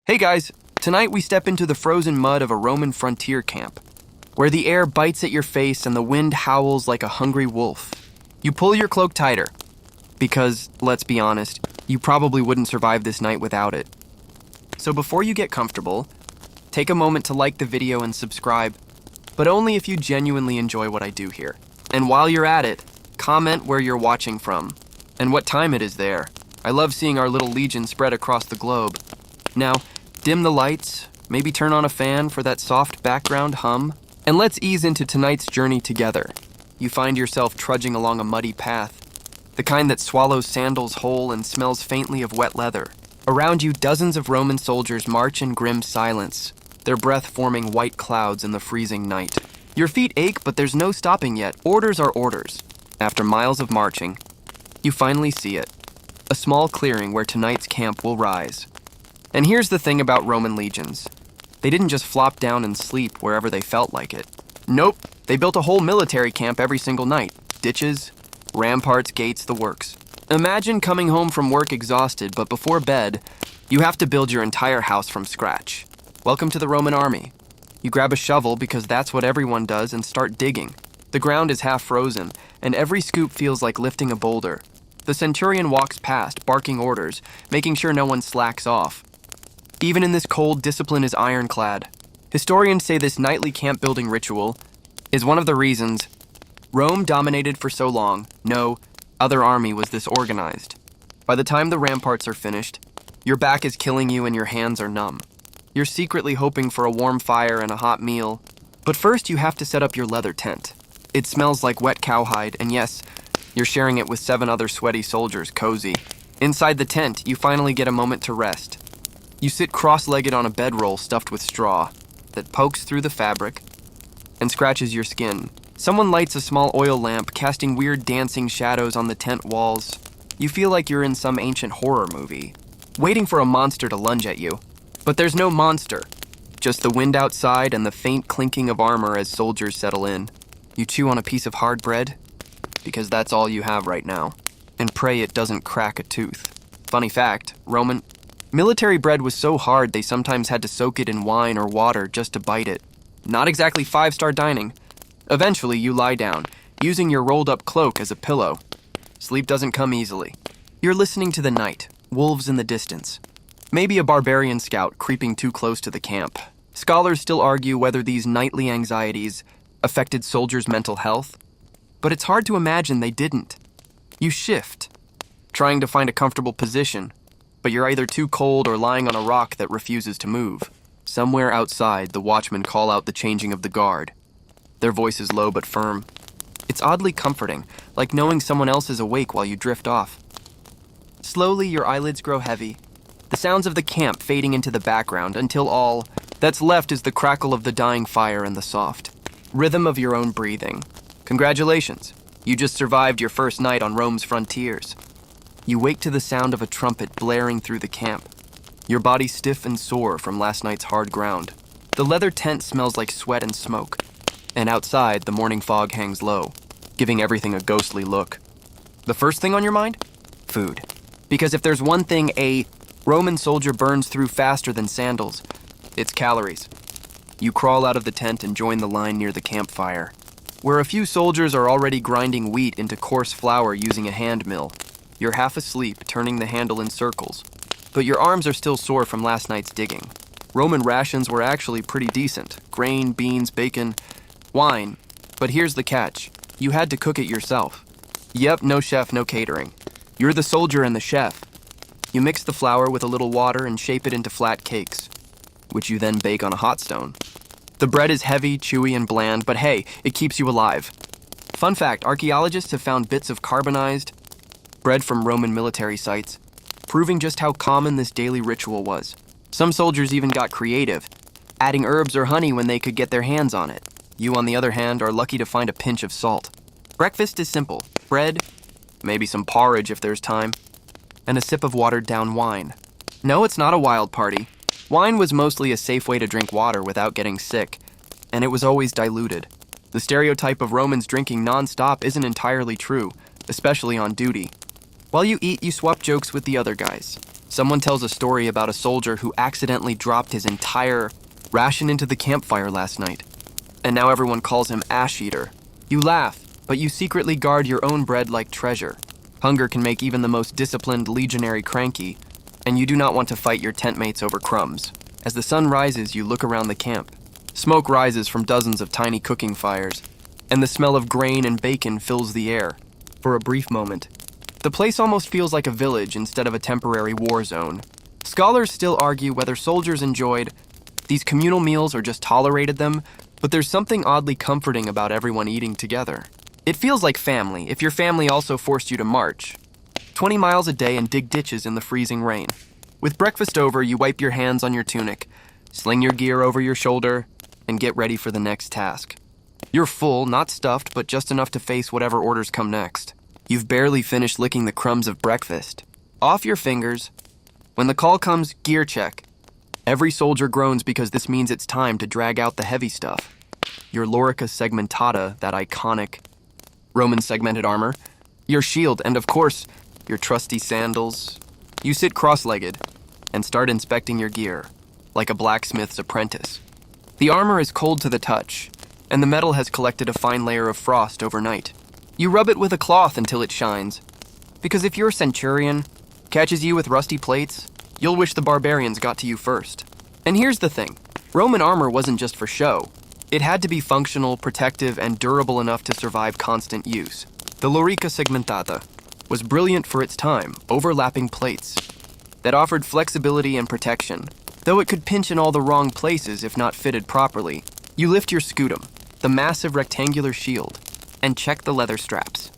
Hey guys, tonight we step into the frozen mud of a Roman frontier camp, where the air bites at your face and the wind howls like a hungry wolf. You pull your cloak tighter, because, let's be honest, you probably wouldn't survive this night without it. So before you get comfortable, take a moment to like the video and subscribe, but only if you genuinely enjoy what I do here. And while you're at it, comment where you're watching from, and what time it is there. I love seeing our little legion spread across the globe. Now, dim the lights, maybe turn on a fan for that soft background hum, and let's ease into tonight's journey together. You find yourself trudging along a muddy path, the kind that swallows sandals whole and smells faintly of wet leather. Around you, dozens of Roman soldiers march in grim silence, their breath forming white clouds in the freezing night. Your feet ache, but there's no stopping yet. Orders are orders. After miles of marching, you finally see it. A small clearing where tonight's camp will rise. And here's the thing about Roman legions. They didn't just flop down and sleep wherever they felt like it. Nope, they built a whole military camp every single night. Ditches, ramparts, gates, the works. Imagine coming home from work exhausted, but before bed, you have to build your entire house from scratch. Welcome to the Roman army. You grab a shovel because that's what everyone does and start digging. The ground is half frozen, and every scoop feels like lifting a boulder. The centurion walks past, barking orders, making sure no one slacks off. Even in this cold, discipline is ironclad. Historians say this nightly camp-building ritual is one of the reasons Rome dominated for so long. No other army was this organized. By the time the ramparts are finished, your back is killing you and your hands are numb. You're secretly hoping for a warm fire and a hot meal. But first you have to set up your leather tent. It smells like wet cowhide, and yes, you're sharing it with 7 other sweaty soldiers, cozy. Inside the tent, you finally get a moment to rest. You sit cross-legged on a bedroll stuffed with straw that pokes through the fabric and scratches your skin. Someone lights a small oil lamp, casting weird dancing shadows on the tent walls. You feel like you're in some ancient horror movie, waiting for a monster to lunge at you. But there's no monster, just the wind outside and the faint clinking of armor as soldiers settle in. You chew on a piece of hard bread, because that's all you have right now, and pray it doesn't crack a tooth. Funny fact, Roman military bread was so hard they sometimes had to soak it in wine or water just to bite it. Not exactly 5-star dining. Eventually, you lie down, using your rolled-up cloak as a pillow. Sleep doesn't come easily. You're listening to the night, wolves in the distance. Maybe a barbarian scout creeping too close to the camp. Scholars still argue whether these nightly anxieties affected soldiers' mental health, but it's hard to imagine they didn't. You shift, trying to find a comfortable position, but you're either too cold or lying on a rock that refuses to move. Somewhere outside, the watchmen call out the changing of the guard. Their voice is low but firm. It's oddly comforting, like knowing someone else is awake while you drift off. Slowly, your eyelids grow heavy, the sounds of the camp fading into the background until all that's left is the crackle of the dying fire and the soft rhythm of your own breathing. Congratulations, you just survived your first night on Rome's frontiers. You wake to the sound of a trumpet blaring through the camp, your body stiff and sore from last night's hard ground. The leather tent smells like sweat and smoke, and outside, the morning fog hangs low, giving everything a ghostly look. The first thing on your mind? Food. Because if there's one thing a Roman soldier burns through faster than sandals, it's calories. You crawl out of the tent and join the line near the campfire, where a few soldiers are already grinding wheat into coarse flour using a hand mill. You're half asleep, turning the handle in circles, but your arms are still sore from last night's digging. Roman rations were actually pretty decent. Grain, beans, bacon, wine. But here's the catch. You had to cook it yourself. Yep, no chef, no catering. You're the soldier and the chef. You mix the flour with a little water and shape it into flat cakes, which you then bake on a hot stone. The bread is heavy, chewy, and bland, but hey, it keeps you alive. Fun fact, archaeologists have found bits of carbonized bread from Roman military sites, proving just how common this daily ritual was. Some soldiers even got creative, adding herbs or honey when they could get their hands on it. You, on the other hand, are lucky to find a pinch of salt. Breakfast is simple. Bread, maybe some porridge if there's time, and a sip of watered-down wine. No, it's not a wild party. Wine was mostly a safe way to drink water without getting sick, and it was always diluted. The stereotype of Romans drinking non-stop isn't entirely true, especially on duty. While you eat, you swap jokes with the other guys. Someone tells a story about a soldier who accidentally dropped his entire ration into the campfire last night, and now everyone calls him Ash Eater. You laugh, but you secretly guard your own bread like treasure. Hunger can make even the most disciplined legionary cranky, and you do not want to fight your tent mates over crumbs. As the sun rises, you look around the camp. Smoke rises from dozens of tiny cooking fires, and the smell of grain and bacon fills the air. For a brief moment, the place almost feels like a village instead of a temporary war zone. Scholars still argue whether soldiers enjoyed these communal meals or just tolerated them, but there's something oddly comforting about everyone eating together. It feels like family if your family also forced you to march 20 miles a day and dig ditches in the freezing rain. With breakfast over, you wipe your hands on your tunic, sling your gear over your shoulder, and get ready for the next task. You're full, not stuffed, but just enough to face whatever orders come next. You've barely finished licking the crumbs of breakfast. Off your fingers. When the call comes, gear check. Every soldier groans because this means it's time to drag out the heavy stuff. Your lorica segmentata, that iconic Roman segmented armor, your shield, and of course, your trusty sandals. You sit cross-legged and start inspecting your gear, like a blacksmith's apprentice. The armor is cold to the touch, and the metal has collected a fine layer of frost overnight. You rub it with a cloth until it shines, because if your centurion catches you with rusty plates, you'll wish the barbarians got to you first. And here's the thing, Roman armor wasn't just for show. It had to be functional, protective, and durable enough to survive constant use. The lorica segmentata was brilliant for its time, overlapping plates that offered flexibility and protection, though it could pinch in all the wrong places if not fitted properly. You lift your scutum, the massive rectangular shield, and check the leather straps.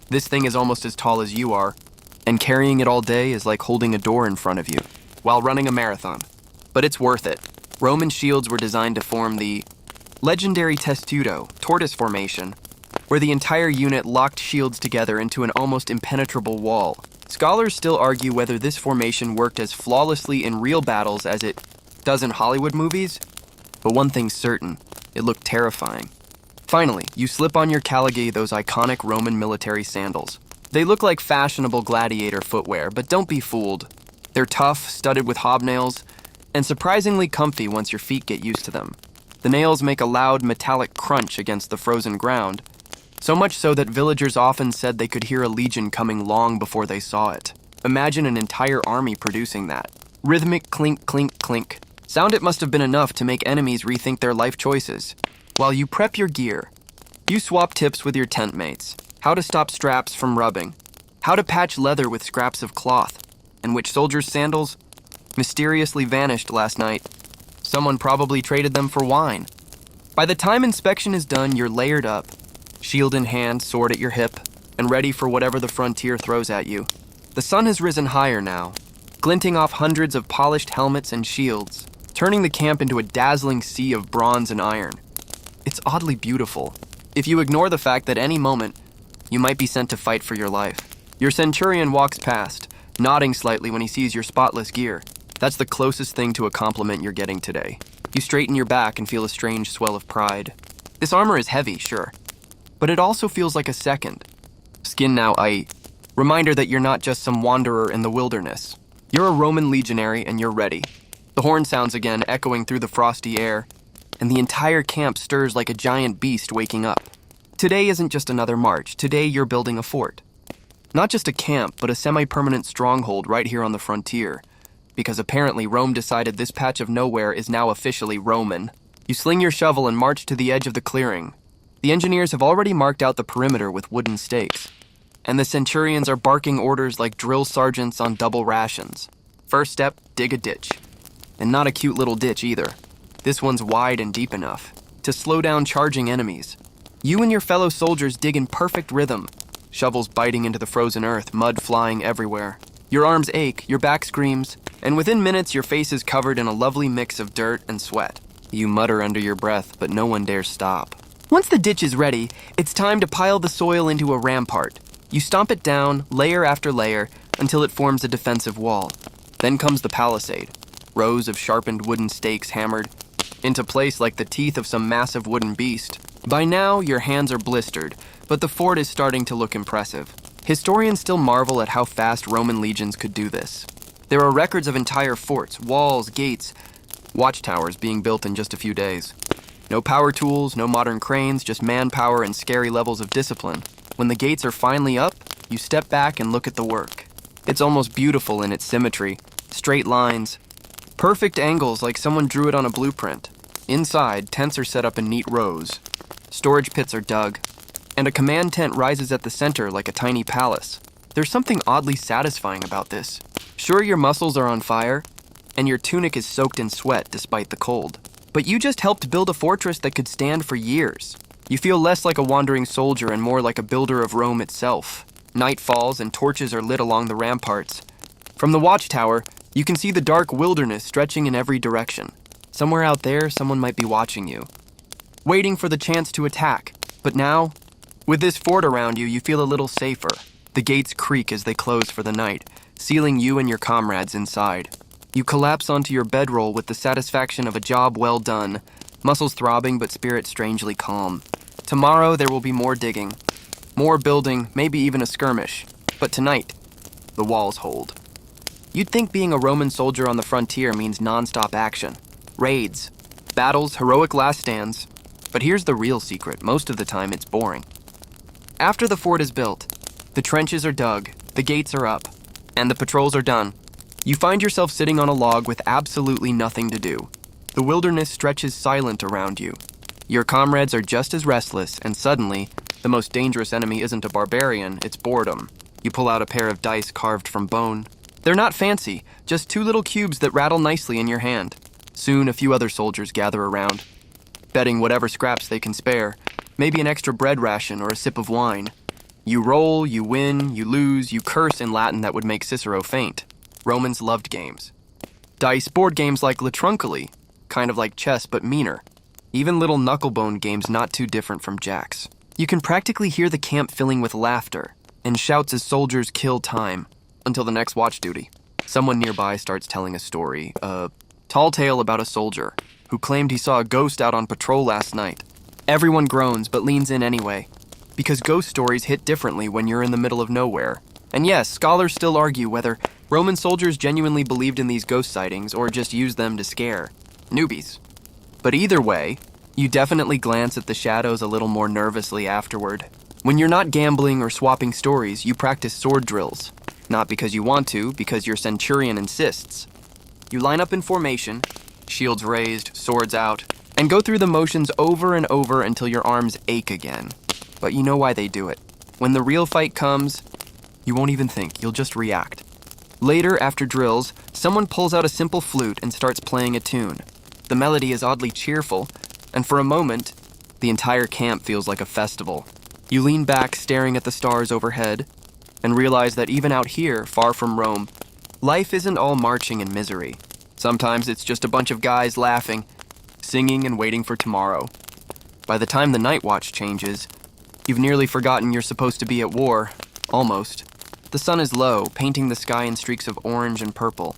This thing is almost as tall as you are, and carrying it all day is like holding a door in front of you while running a marathon. But it's worth it. Roman shields were designed to form the legendary testudo, tortoise formation, where the entire unit locked shields together into an almost impenetrable wall. Scholars still argue whether this formation worked as flawlessly in real battles as it does in Hollywood movies, but one thing's certain, it looked terrifying. Finally, you slip on your caligae those iconic Roman military sandals. They look like fashionable gladiator footwear, but don't be fooled. They're tough, studded with hobnails, and surprisingly comfy once your feet get used to them. The nails make a loud metallic crunch against the frozen ground, so much so that villagers often said they could hear a legion coming long before they saw it. Imagine an entire army producing that. Rhythmic clink, clink, clink. Sound it must have been enough to make enemies rethink their life choices. While you prep your gear, you swap tips with your tent mates. How to stop straps from rubbing. How to patch leather with scraps of cloth. And which soldier's sandals mysteriously vanished last night. Someone probably traded them for wine. By the time inspection is done, you're layered up, shield in hand, sword at your hip, and ready for whatever the frontier throws at you. The sun has risen higher now, glinting off hundreds of polished helmets and shields, turning the camp into a dazzling sea of bronze and iron. It's oddly beautiful, if you ignore the fact that any moment, you might be sent to fight for your life. Your centurion walks past, nodding slightly when he sees your spotless gear. That's the closest thing to a compliment you're getting today. You straighten your back and feel a strange swell of pride. This armor is heavy, sure, but it also feels like a second. Skin now aight. Reminder that you're not just some wanderer in the wilderness. You're a Roman legionary and you're ready. The horn sounds again, echoing through the frosty air, and the entire camp stirs like a giant beast waking up. Today isn't just another march. Today you're building a fort. Not just a camp, but a semi-permanent stronghold right here on the frontier, because apparently Rome decided this patch of nowhere is now officially Roman. You sling your shovel and march to the edge of the clearing. The engineers have already marked out the perimeter with wooden stakes, and the centurions are barking orders like drill sergeants on double rations. First step, dig a ditch. And not a cute little ditch either. This one's wide and deep enough to slow down charging enemies. You and your fellow soldiers dig in perfect rhythm, shovels biting into the frozen earth, mud flying everywhere. Your arms ache, your back screams, and within minutes your face is covered in a lovely mix of dirt and sweat. You mutter under your breath, but no one dares stop. Once the ditch is ready, it's time to pile the soil into a rampart. You stomp it down, layer after layer, until it forms a defensive wall. Then comes the palisade. Rows of sharpened wooden stakes hammered into place like the teeth of some massive wooden beast. By now, your hands are blistered, but the fort is starting to look impressive. Historians still marvel at how fast Roman legions could do this. There are records of entire forts, walls, gates, watchtowers being built in just a few days. No power tools, no modern cranes, just manpower and scary levels of discipline. When the gates are finally up, you step back and look at the work. It's almost beautiful in its symmetry. Straight lines, perfect angles like someone drew it on a blueprint. Inside, tents are set up in neat rows. Storage pits are dug, and a command tent rises at the center like a tiny palace. There's something oddly satisfying about this. Sure, your muscles are on fire, and your tunic is soaked in sweat despite the cold. But you just helped build a fortress that could stand for years. You feel less like a wandering soldier and more like a builder of Rome itself. Night falls and torches are lit along the ramparts. From the watchtower, you can see the dark wilderness stretching in every direction. Somewhere out there, someone might be watching you, waiting for the chance to attack. But now, with this fort around you, you feel a little safer. The gates creak as they close for the night, sealing you and your comrades inside. You collapse onto your bedroll with the satisfaction of a job well done, muscles throbbing but spirit strangely calm. Tomorrow there will be more digging, more building, maybe even a skirmish. But tonight, the walls hold. You'd think being a Roman soldier on the frontier means non-stop action. Raids, battles, heroic last stands. But here's the real secret. Most of the time it's boring. After the fort is built, the trenches are dug, the gates are up, and the patrols are done. You find yourself sitting on a log with absolutely nothing to do. The wilderness stretches silent around you. Your comrades are just as restless, and suddenly, the most dangerous enemy isn't a barbarian, it's boredom. You pull out a pair of dice carved from bone. They're not fancy, just two little cubes that rattle nicely in your hand. Soon, a few other soldiers gather around, betting whatever scraps they can spare, maybe an extra bread ration or a sip of wine. You roll, you win, you lose, you curse in Latin that would make Cicero faint. Romans loved games. Dice board games like Latrunculi, kind of like chess but meaner. Even little knucklebone games not too different from jacks. You can practically hear the camp filling with laughter and shouts as soldiers kill time until the next watch duty. Someone nearby starts telling a story, a tall tale about a soldier who claimed he saw a ghost out on patrol last night. Everyone groans but leans in anyway, because ghost stories hit differently when you're in the middle of nowhere. And yes, scholars still argue whether Roman soldiers genuinely believed in these ghost sightings or just used them to scare newbies. But either way, you definitely glance at the shadows a little more nervously afterward. When you're not gambling or swapping stories, you practice sword drills. Not because you want to, because your centurion insists. You line up in formation, shields raised, swords out, and go through the motions over and over until your arms ache again. But you know why they do it. When the real fight comes, you won't even think, you'll just react. Later, after drills, someone pulls out a simple flute and starts playing a tune. The melody is oddly cheerful, and for a moment, the entire camp feels like a festival. You lean back, staring at the stars overhead, and realize that even out here, far from Rome, life isn't all marching and misery. Sometimes it's just a bunch of guys laughing, singing and waiting for tomorrow. By the time the night watch changes, you've nearly forgotten you're supposed to be at war. Almost. The sun is low, painting the sky in streaks of orange and purple.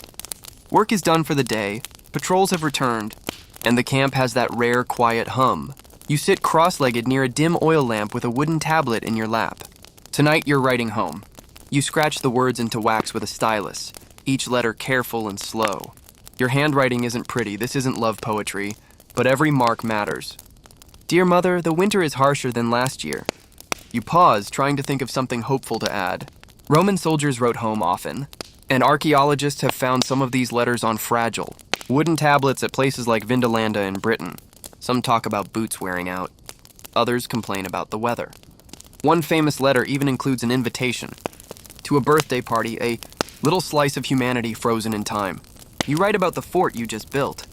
Work is done for the day, patrols have returned, and the camp has that rare, quiet hum. You sit cross-legged near a dim oil lamp with a wooden tablet in your lap. Tonight you're writing home. You scratch the words into wax with a stylus, each letter careful and slow. Your handwriting isn't pretty, this isn't love poetry, but every mark matters. Dear Mother, the winter is harsher than last year. You pause, trying to think of something hopeful to add. Roman soldiers wrote home often, and archaeologists have found some of these letters on fragile, wooden tablets at places like Vindolanda in Britain. Some talk about boots wearing out. Others complain about the weather. One famous letter even includes an invitation to a birthday party, a little slice of humanity frozen in time. You write about the fort you just built,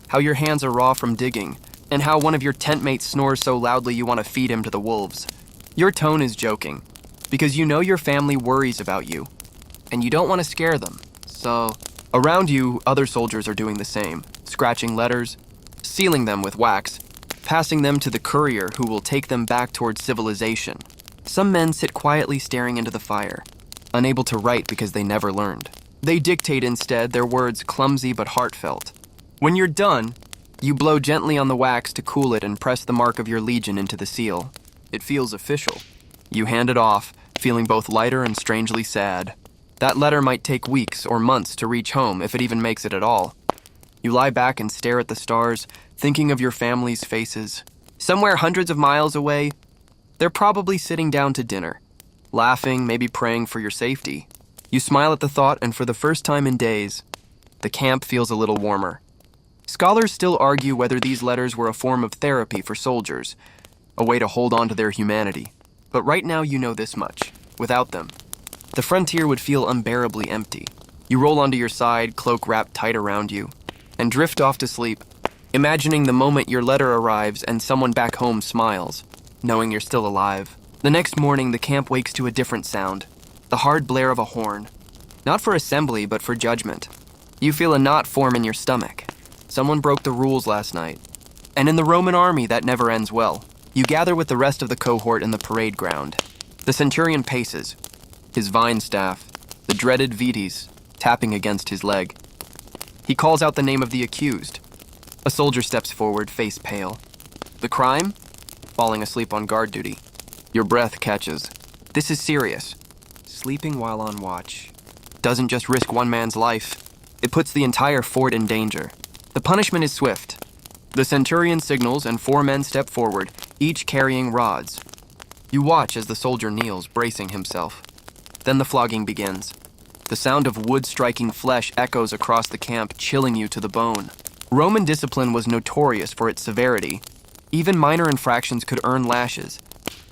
how your hands are raw from digging, and how one of your tent mates snores so loudly you want to feed him to the wolves. Your tone is joking, because you know your family worries about you, and you don't want to scare them. So, around you, other soldiers are doing the same, scratching letters, sealing them with wax, passing them to the courier who will take them back towards civilization. Some men sit quietly staring into the fire, unable to write because they never learned. They dictate instead, their words clumsy but heartfelt. When you're done, you blow gently on the wax to cool it and press the mark of your legion into the seal. It feels official. You hand it off, feeling both lighter and strangely sad. That letter might take weeks or months to reach home, if it even makes it at all. You lie back and stare at the stars, thinking of your family's faces. Somewhere hundreds of miles away, they're probably sitting down to dinner, laughing, maybe praying for your safety. You smile at the thought, and for the first time in days, the camp feels a little warmer. Scholars still argue whether these letters were a form of therapy for soldiers, a way to hold on to their humanity. But right now you know this much. Without them, the frontier would feel unbearably empty. You roll onto your side, cloak wrapped tight around you, and drift off to sleep, imagining the moment your letter arrives and someone back home smiles, knowing you're still alive. The next morning, the camp wakes to a different sound, the hard blare of a horn. Not for assembly, but for judgment. You feel a knot form in your stomach. Someone broke the rules last night. And in the Roman army, that never ends well. You gather with the rest of the cohort in the parade ground. The centurion paces, his vine staff, the dreaded vites, tapping against his leg. He calls out the name of the accused. A soldier steps forward, face pale. The crime? Falling asleep on guard duty. Your breath catches. This is serious. Sleeping while on watch doesn't just risk one man's life. It puts the entire fort in danger. The punishment is swift. The centurion signals and 4 men step forward, each carrying rods. You watch as the soldier kneels, bracing himself. Then the flogging begins. The sound of wood striking flesh echoes across the camp, chilling you to the bone. Roman discipline was notorious for its severity. Even minor infractions could earn lashes.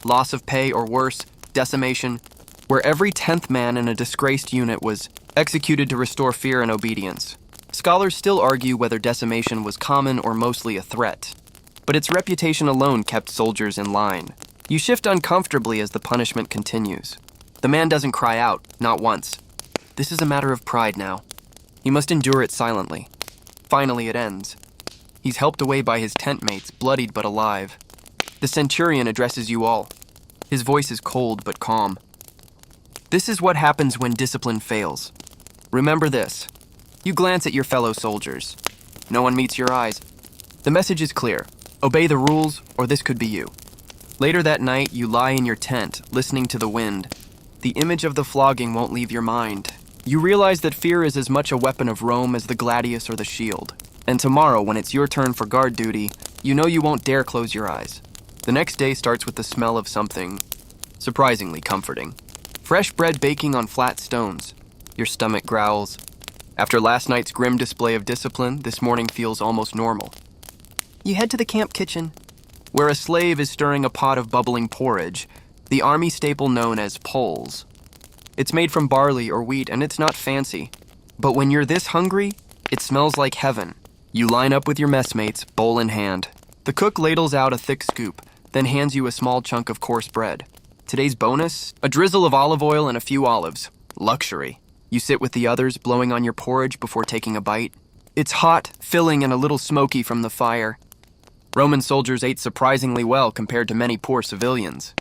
Loss of pay or worse, decimation, where every 10th man in a disgraced unit was executed to restore fear and obedience. Scholars still argue whether decimation was common or mostly a threat, but its reputation alone kept soldiers in line. You shift uncomfortably as the punishment continues. The man doesn't cry out, not once. This is a matter of pride now. He must endure it silently. Finally, it ends. He's helped away by his tent mates, bloodied but alive. The centurion addresses you all. His voice is cold but calm. This is what happens when discipline fails. Remember this. You glance at your fellow soldiers. No one meets your eyes. The message is clear. Obey the rules, or this could be you. Later that night, you lie in your tent, listening to the wind. The image of the flogging won't leave your mind. You realize that fear is as much a weapon of Rome as the gladius or the shield. And tomorrow, when it's your turn for guard duty, you know you won't dare close your eyes. The next day starts with the smell of something surprisingly comforting. Fresh bread baking on flat stones. Your stomach growls. After last night's grim display of discipline, this morning feels almost normal. You head to the camp kitchen, where a slave is stirring a pot of bubbling porridge, the army staple known as poles. It's made from barley or wheat, and it's not fancy. But when you're this hungry, it smells like heaven. You line up with your messmates, bowl in hand. The cook ladles out a thick scoop, then hands you a small chunk of coarse bread. Today's bonus? A drizzle of olive oil and a few olives. Luxury. You sit with the others, blowing on your porridge before taking a bite. It's hot, filling, and a little smoky from the fire. Roman soldiers ate surprisingly well compared to many poor civilians.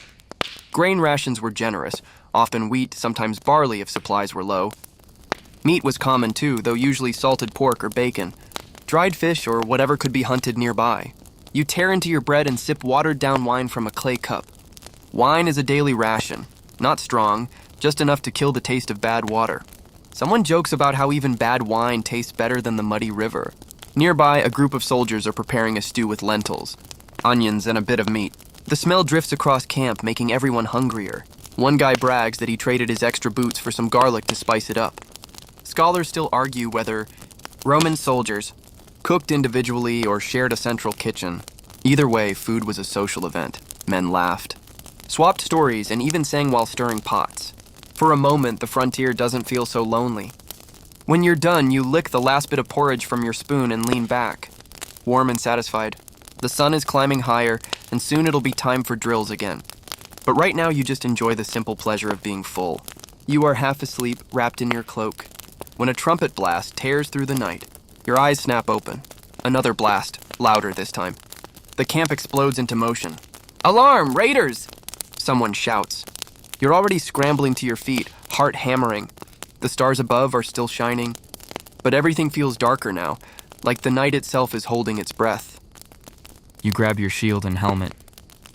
Grain rations were generous, often wheat, sometimes barley if supplies were low. Meat was common too, though usually salted pork or bacon, dried fish or whatever could be hunted nearby. You tear into your bread and sip watered-down wine from a clay cup. Wine is a daily ration, not strong, just enough to kill the taste of bad water. Someone jokes about how even bad wine tastes better than the muddy river. Nearby, a group of soldiers are preparing a stew with lentils, onions, and a bit of meat. The smell drifts across camp, making everyone hungrier. One guy brags that he traded his extra boots for some garlic to spice it up. Scholars still argue whether Roman soldiers cooked individually or shared a central kitchen. Either way, food was a social event. Men laughed, swapped stories, and even sang while stirring pots. For a moment, the frontier doesn't feel so lonely. When you're done, you lick the last bit of porridge from your spoon and lean back, warm and satisfied. The sun is climbing higher, and soon it'll be time for drills again. But right now, you just enjoy the simple pleasure of being full. You are half asleep, wrapped in your cloak, when a trumpet blast tears through the night. Your eyes snap open. Another blast, louder this time. The camp explodes into motion. "Alarm! Raiders!" Someone shouts. You're already scrambling to your feet, heart hammering. The stars above are still shining, but everything feels darker now, like the night itself is holding its breath. You grab your shield and helmet,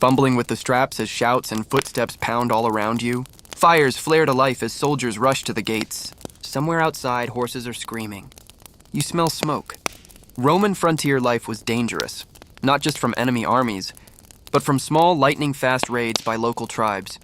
fumbling with the straps as shouts and footsteps pound all around you. Fires flare to life as soldiers rush to the gates. Somewhere outside, horses are screaming. You smell smoke. Roman frontier life was dangerous, not just from enemy armies, but from small, lightning-fast raids by local tribes.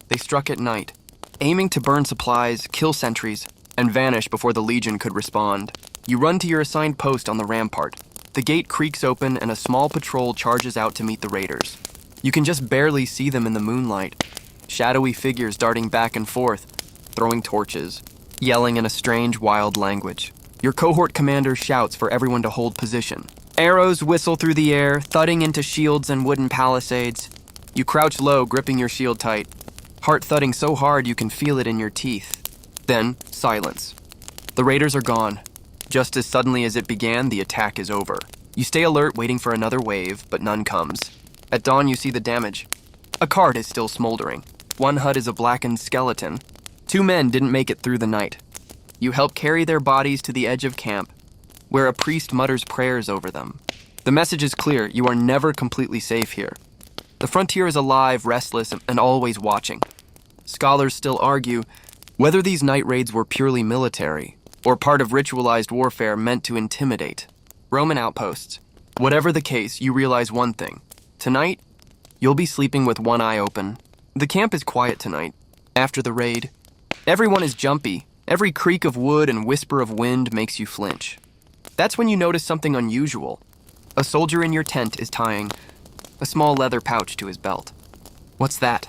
They struck at night, aiming to burn supplies, kill sentries, and vanish before the legion could respond. You run to your assigned post on the rampart. The gate creaks open and a small patrol charges out to meet the raiders. You can just barely see them in the moonlight. Shadowy figures darting back and forth, throwing torches, yelling in a strange, wild language. Your cohort commander shouts for everyone to hold position. Arrows whistle through the air, thudding into shields and wooden palisades. You crouch low, gripping your shield tight, heart thudding so hard you can feel it in your teeth. Then, silence. The raiders are gone. Just as suddenly as it began, the attack is over. You stay alert, waiting for another wave, but none comes. At dawn, you see the damage. A cart is still smoldering. One hut is a blackened skeleton. 2 men didn't make it through the night. You help carry their bodies to the edge of camp, where a priest mutters prayers over them. The message is clear: you are never completely safe here. The frontier is alive, restless, and always watching. Scholars still argue whether these night raids were purely military, or part of ritualized warfare meant to intimidate. Roman outposts. Whatever the case, you realize one thing. Tonight, you'll be sleeping with one eye open. The camp is quiet tonight, after the raid. Everyone is jumpy. Every creak of wood and whisper of wind makes you flinch. That's when you notice something unusual. A soldier in your tent is tying a small leather pouch to his belt. "What's that?"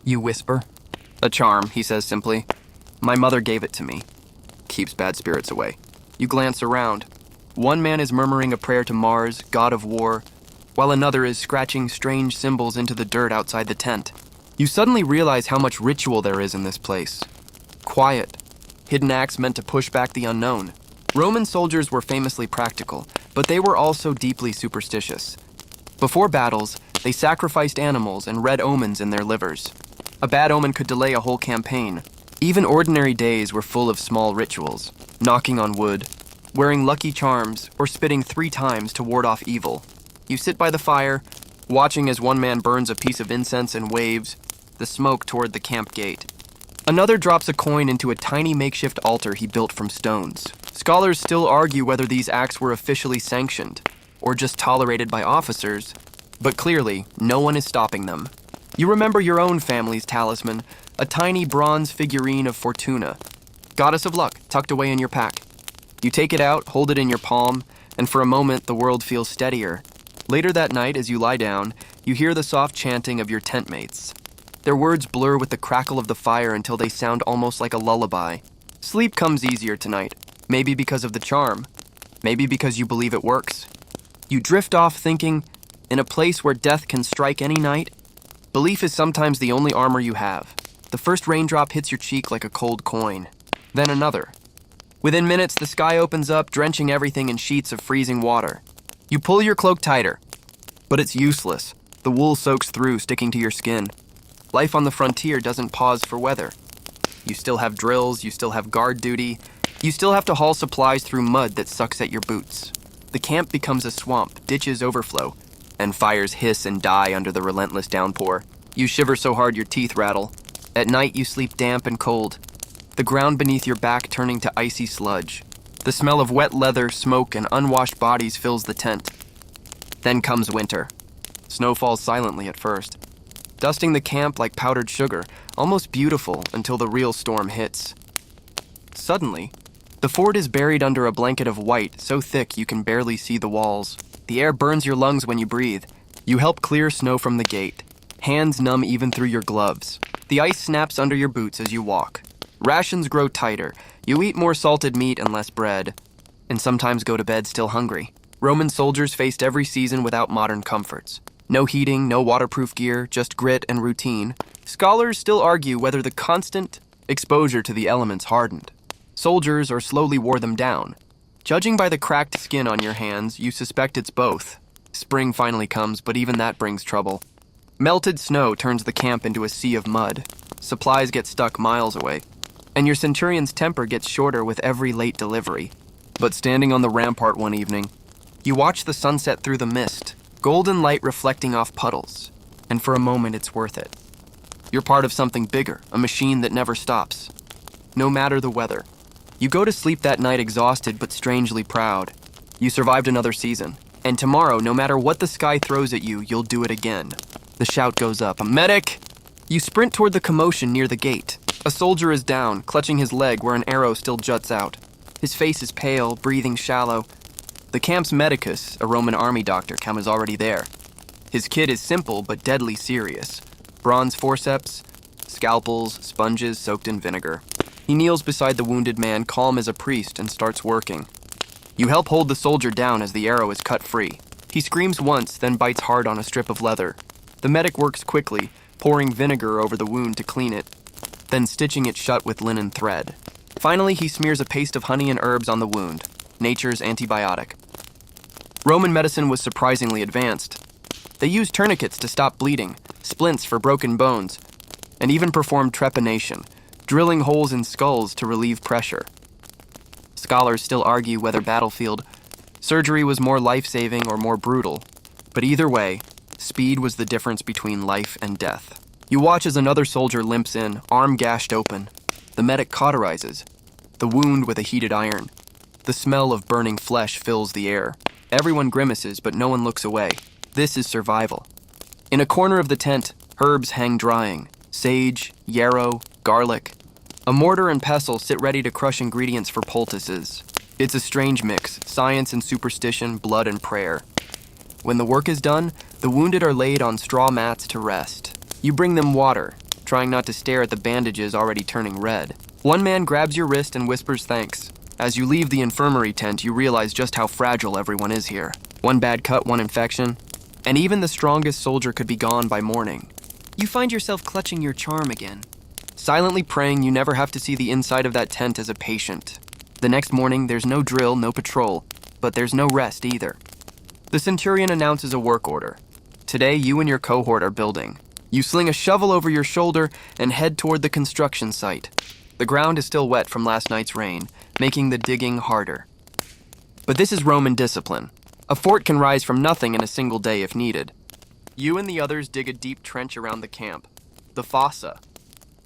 you whisper. "A charm," he says simply. "My mother gave it to me. Keeps bad spirits away." You glance around. One man is murmuring a prayer to Mars, god of war, while another is scratching strange symbols into the dirt outside the tent. You suddenly realize how much ritual there is in this place. Quiet, hidden acts meant to push back the unknown. Roman soldiers were famously practical, but they were also deeply superstitious. Before battles, they sacrificed animals and read omens in their livers. A bad omen could delay a whole campaign. Even ordinary days were full of small rituals: knocking on wood, wearing lucky charms, or spitting 3 times to ward off evil. You sit by the fire, watching as one man burns a piece of incense and waves the smoke toward the camp gate. Another drops a coin into a tiny makeshift altar he built from stones. Scholars still argue whether these acts were officially sanctioned, or just tolerated by officers, but clearly, no one is stopping them. You remember your own family's talisman, a tiny bronze figurine of Fortuna, goddess of luck, tucked away in your pack. You take it out, hold it in your palm, and for a moment the world feels steadier. Later that night, as you lie down, you hear the soft chanting of your tent mates. Their words blur with the crackle of the fire until they sound almost like a lullaby. Sleep comes easier tonight, maybe because of the charm, maybe because you believe it works. You drift off thinking, in a place where death can strike any night, belief is sometimes the only armor you have. The first raindrop hits your cheek like a cold coin, then another. Within minutes, the sky opens up, drenching everything in sheets of freezing water. You pull your cloak tighter, but it's useless. The wool soaks through, sticking to your skin. Life on the frontier doesn't pause for weather. You still have drills, you still have guard duty, you still have to haul supplies through mud that sucks at your boots. The camp becomes a swamp, ditches overflow, and fires hiss and die under the relentless downpour. You shiver so hard your teeth rattle. At night, you sleep damp and cold, the ground beneath your back turning to icy sludge. The smell of wet leather, smoke, and unwashed bodies fills the tent. Then comes winter. Snow falls silently at first, dusting the camp like powdered sugar, almost beautiful until the real storm hits. Suddenly, the fort is buried under a blanket of white so thick you can barely see the walls. The air burns your lungs when you breathe. You help clear snow from the gate, hands numb even through your gloves. The ice snaps under your boots as you walk. Rations grow tighter. You eat more salted meat and less bread, and sometimes go to bed still hungry. Roman soldiers faced every season without modern comforts. No heating, no waterproof gear, just grit and routine. Scholars still argue whether the constant exposure to the elements hardened soldiers or slowly wore them down. Judging by the cracked skin on your hands, you suspect it's both. Spring finally comes, but even that brings trouble. Melted snow turns the camp into a sea of mud. Supplies get stuck miles away, and your centurion's temper gets shorter with every late delivery. But standing on the rampart one evening, you watch the sunset through the mist, golden light reflecting off puddles, and for a moment it's worth it. You're part of something bigger, a machine that never stops. No matter the weather. You go to sleep that night exhausted but strangely proud. You survived another season. And tomorrow, no matter what the sky throws at you, you'll do it again. The shout goes up, "A medic!" You sprint toward the commotion near the gate. A soldier is down, clutching his leg where an arrow still juts out. His face is pale, breathing shallow. The camp's medicus, a Roman army doctor, is already there. His kit is simple but deadly serious. Bronze forceps, scalpels, sponges soaked in vinegar. He kneels beside the wounded man, calm as a priest, and starts working. You help hold the soldier down as the arrow is cut free. He screams once, then bites hard on a strip of leather. The medic works quickly, pouring vinegar over the wound to clean it, then stitching it shut with linen thread. Finally, he smears a paste of honey and herbs on the wound, nature's antibiotic. Roman medicine was surprisingly advanced. They used tourniquets to stop bleeding, splints for broken bones, and even performed trepanation, drilling holes in skulls to relieve pressure. Scholars still argue whether battlefield surgery was more life-saving or more brutal, but either way, speed was the difference between life and death. You watch as another soldier limps in, arm gashed open. The medic cauterizes the wound with a heated iron. The smell of burning flesh fills the air. Everyone grimaces, but no one looks away. This is survival. In a corner of the tent, herbs hang drying. Sage, yarrow, garlic. A mortar and pestle sit ready to crush ingredients for poultices. It's a strange mix, science and superstition, blood and prayer. When the work is done, the wounded are laid on straw mats to rest. You bring them water, trying not to stare at the bandages already turning red. One man grabs your wrist and whispers thanks. As you leave the infirmary tent, you realize just how fragile everyone is here. One bad cut, one infection, and even the strongest soldier could be gone by morning. You find yourself clutching your charm again, silently praying you never have to see the inside of that tent as a patient. The next morning, there's no drill, no patrol, but there's no rest either. The centurion announces a work order. Today, you and your cohort are building. You sling a shovel over your shoulder and head toward the construction site. The ground is still wet from last night's rain, making the digging harder. But this is Roman discipline. A fort can rise from nothing in a single day if needed. You and the others dig a deep trench around the camp, the fossa.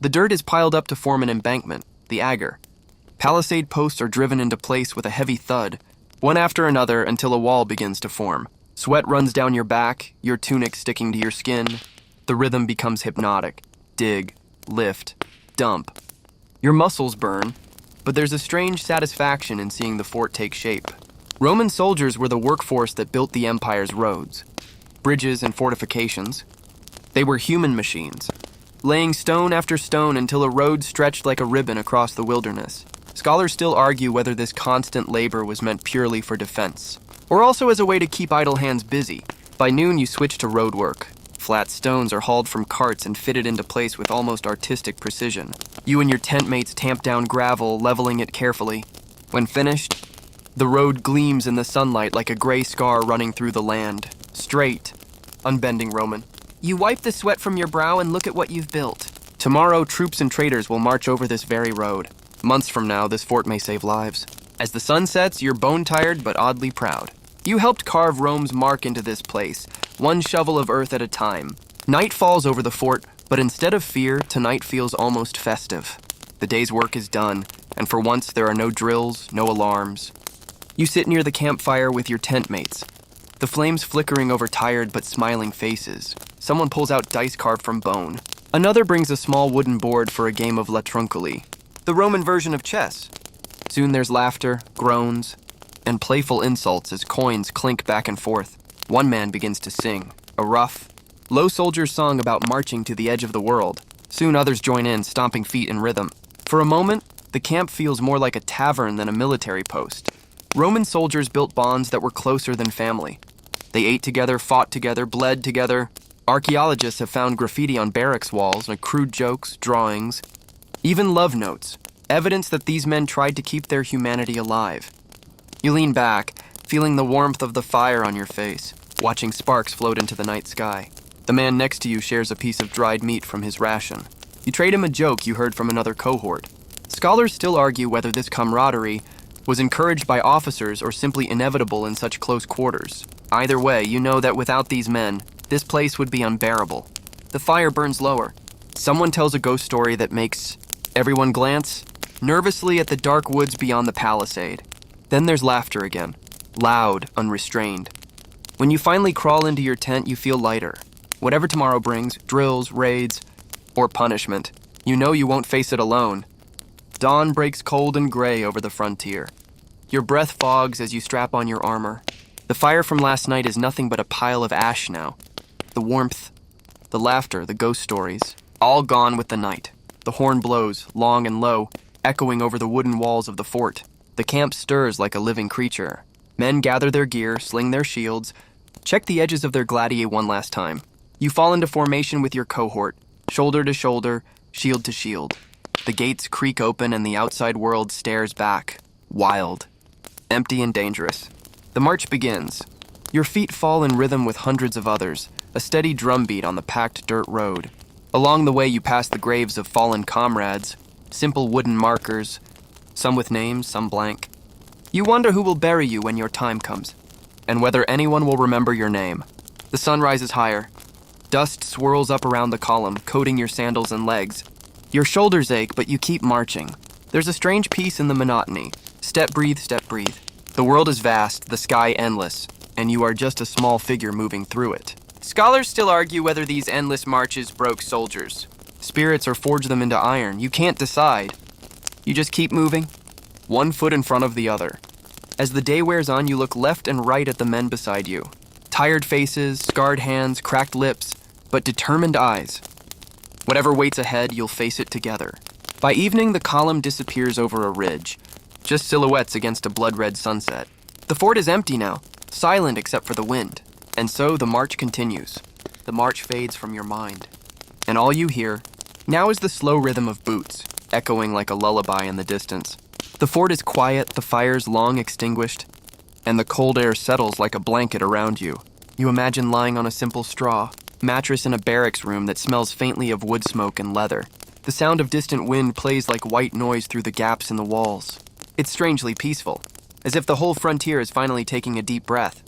The dirt is piled up to form an embankment, the agger. Palisade posts are driven into place with a heavy thud, one after another until a wall begins to form. Sweat runs down your back, your tunic sticking to your skin. The rhythm becomes hypnotic. Dig, lift, dump. Your muscles burn, but there's a strange satisfaction in seeing the fort take shape. Roman soldiers were the workforce that built the empire's roads, bridges, and fortifications. They were human machines, laying stone after stone until a road stretched like a ribbon across the wilderness. Scholars still argue whether this constant labor was meant purely for defense, or also as a way to keep idle hands busy. By noon, you switch to road work. Flat stones are hauled from carts and fitted into place with almost artistic precision. You and your tent mates tamp down gravel, leveling it carefully. When finished, the road gleams in the sunlight like a gray scar running through the land. Straight, unbending Roman. You wipe the sweat from your brow and look at what you've built. Tomorrow, troops and traders will march over this very road. Months from now, this fort may save lives. As the sun sets, you're bone-tired but oddly proud. You helped carve Rome's mark into this place, one shovel of earth at a time. Night falls over the fort, but instead of fear, tonight feels almost festive. The day's work is done, and for once there are no drills, no alarms. You sit near the campfire with your tent mates, the flames flickering over tired but smiling faces. Someone pulls out dice carved from bone. Another brings a small wooden board for a game of La Truncoli, the Roman version of chess. Soon there's laughter, groans, and playful insults as coins clink back and forth. One man begins to sing, a rough, low soldier song about marching to the edge of the world. Soon others join in, stomping feet in rhythm. For a moment, the camp feels more like a tavern than a military post. Roman soldiers built bonds that were closer than family. They ate together, fought together, bled together. Archaeologists have found graffiti on barracks walls, and crude jokes, drawings, even love notes, evidence that these men tried to keep their humanity alive. You lean back, feeling the warmth of the fire on your face, watching sparks float into the night sky. The man next to you shares a piece of dried meat from his ration. You trade him a joke you heard from another cohort. Scholars still argue whether this camaraderie was encouraged by officers or simply inevitable in such close quarters. Either way, you know that without these men, this place would be unbearable. The fire burns lower. Someone tells a ghost story that makes everyone glance nervously at the dark woods beyond the palisade. Then there's laughter again, loud, unrestrained. When you finally crawl into your tent, you feel lighter. Whatever tomorrow brings, drills, raids, or punishment, you know you won't face it alone. Dawn breaks cold and gray over the frontier. Your breath fogs as you strap on your armor. The fire from last night is nothing but a pile of ash now. The warmth, the laughter, the ghost stories, all gone with the night. The horn blows, long and low, echoing over the wooden walls of the fort. The camp stirs like a living creature. Men gather their gear, sling their shields, check the edges of their gladiator one last time. You fall into formation with your cohort, shoulder to shoulder, shield to shield. The gates creak open and the outside world stares back, wild, empty and dangerous. The march begins. Your feet fall in rhythm with hundreds of others, a steady drumbeat on the packed dirt road. Along the way you pass the graves of fallen comrades, simple wooden markers, some with names, some blank. You wonder who will bury you when your time comes, and whether anyone will remember your name. The sun rises higher. Dust swirls up around the column, coating your sandals and legs. Your shoulders ache, but you keep marching. There's a strange peace in the monotony. Step, breathe, step, breathe. The world is vast, the sky endless, and you are just a small figure moving through it. Scholars still argue whether these endless marches broke soldiers. Spirits or forged them into iron. You can't decide. You just keep moving, one foot in front of the other. As the day wears on, you look left and right at the men beside you. Tired faces, scarred hands, cracked lips, but determined eyes. Whatever waits ahead, you'll face it together. By evening, the column disappears over a ridge, just silhouettes against a blood-red sunset. The fort is empty now, silent except for the wind. And so the march continues. The march fades from your mind. And all you hear now is the slow rhythm of boots, echoing like a lullaby in the distance. The fort is quiet, the fire's long extinguished, and the cold air settles like a blanket around you. You imagine lying on a simple straw mattress in a barracks room that smells faintly of wood smoke and leather. The sound of distant wind plays like white noise through the gaps in the walls. It's strangely peaceful, as if the whole frontier is finally taking a deep breath.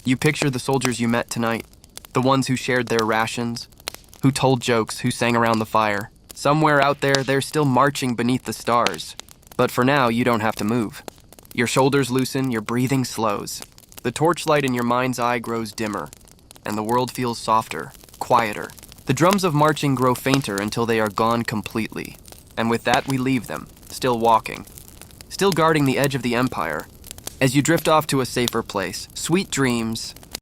You picture the soldiers you met tonight, the ones who shared their rations, who told jokes, who sang around the fire. Somewhere out there, they're still marching beneath the stars. But for now, you don't have to move. Your shoulders loosen, your breathing slows. The torchlight in your mind's eye grows dimmer, and the world feels softer, quieter. The drums of marching grow fainter until they are gone completely. And with that, we leave them, still walking, still guarding the edge of the empire. As you drift off to a safer place, sweet dreams,